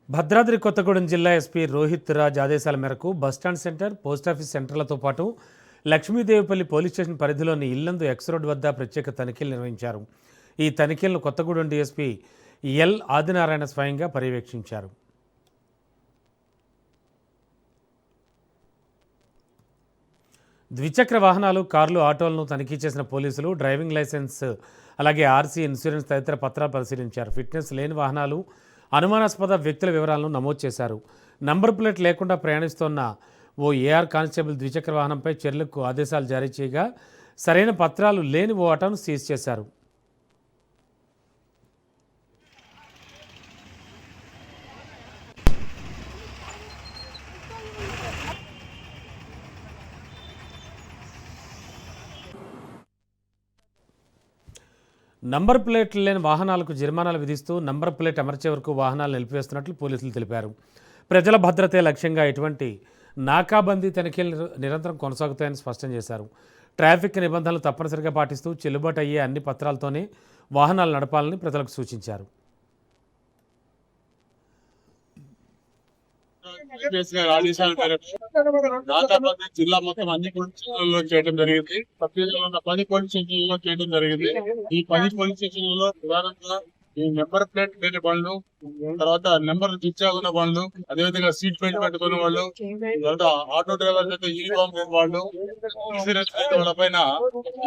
భద్రాద్రి కొత్తగూడెం జిల్లా ఎస్పీ రోహిత్ రాజ్ ఆదేశాల మేరకు బస్టాండ్ సెంటర్, పోస్టాఫీస్ సెంటర్లతో పాటు లక్ష్మీదేవిపల్లి పోలీస్ స్టేషన్ పరిధిలోని ఇల్లందు ఎక్స్ రోడ్ వద్ద ప్రత్యేక తనిఖీలు నిర్వహించారు. ఈ తనిఖీలను కొత్తగూడెం డీఎస్పీ ఎల్ ఆదినారాయణ స్వయంగా పర్యవేక్షించారు. ద్విచక్ర వాహనాలు, కార్లు, ఆటోలను తనిఖీ చేసిన పోలీసులు డ్రైవింగ్ లైసెన్స్, అలాగే ఆర్సీ, ఇన్సూరెన్స్ తదితర పత్రాలు పరిశీలించారు. ఫిట్నెస్ లేని వాహనాలు, అనుమానాస్పద వ్యక్తుల వివరాలను నమోదు చేశారు. నంబర్ ప్లేట్ లేకుండా ప్రయాణిస్తున్న ఓ ఏఆర్ కానిస్టేబుల్ ద్విచక్ర వాహనంపై చర్యలకు ఆదేశాలు జారీ చేయగా సరైన పత్రాలు లేని ఓ ఆటోను సీజ్ చేశారు. నంబర్ ప్లేట్లు లేని వాహనాలకు జరిమానాలు విధిస్తూ నంబర్ ప్లేట్ అమర్చే వరకు వాహనాలు నిలిపివేస్తున్నట్లు పోలీసులు తెలిపారు. ప్రజల భద్రతే లక్ష్యంగా ఎటువంటి నాకాబందీ తనిఖీలు నిరంతరం కొనసాగుతాయని స్పష్టం చేశారు. ట్రాఫిక్ నిబంధనలు తప్పనిసరిగా పాటిస్తూ చెల్లుబాటు అయ్యే అన్ని పత్రాలతోనే వాహనాలు నడపాలని ప్రజలకు సూచించారు. జిల్లా మొత్తం అన్ని పోలీస్ స్టేషన్లలో చేయడం జరిగింది. సబ్సిడీలో ఉన్న 10 పోలీస్ స్టేషన్లలో చేయడం జరిగింది. ఈ 10 పోలీస్ స్టేషన్లలో ప్రధానంగా ఈ నెంబర్ ప్లేట్ లేని బండ్లు, తర్వాత నెంబర్ స్విచ్ ఉన్న బండ్లు, అదేవిధంగా సీట్ బెల్ట్ పెట్టుకున్న వాళ్ళు, తర్వాత ఆటో డ్రైవర్స్ అయితే యూనిఫామ్ లేని వాళ్ళు, ఇన్సూరెన్స్ లేని వాళ్ళ పైన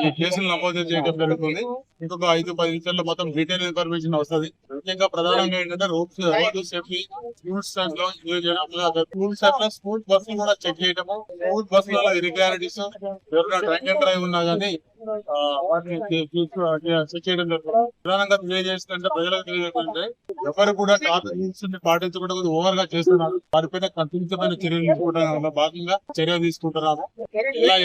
ఈ కేసులు నమోదు చేయడం జరుగుతుంది. ఇంకొక 5-10 నిమిషాల్లో మొత్తం డీటెయిల్ ఇన్ఫర్మేషన్ వస్తుంది. ముఖ్యంగా ప్రధానంగా ఏంటంటే రోడ్డు సేఫ్టీ, స్కూల్ స్టాండ్ లో స్కూల్ బస్సులు కూడా చెక్ చేయడము, స్కూల్ బస్సులలో ఇరిగ్యులారిటీస్, ఎవరైనా డ్రంక్ అండ్ డ్రైవ్ ఉన్నా కానీ వాటిని చెక్ చేయడం జరుగుతుంది. ప్రధానంగా తెలియజేస్తుంటే ప్రజలకు తెలియజేస్తుంటే ఎవరు కూడా ట్రాఫిక్ పాటించకుండా ఓవర్ గా చేస్తున్నారు. వారిపైన కఠినమైన చర్యలు తీసుకోవడంలో భాగంగా చర్య తీసుకుంటున్నారు. ఇలా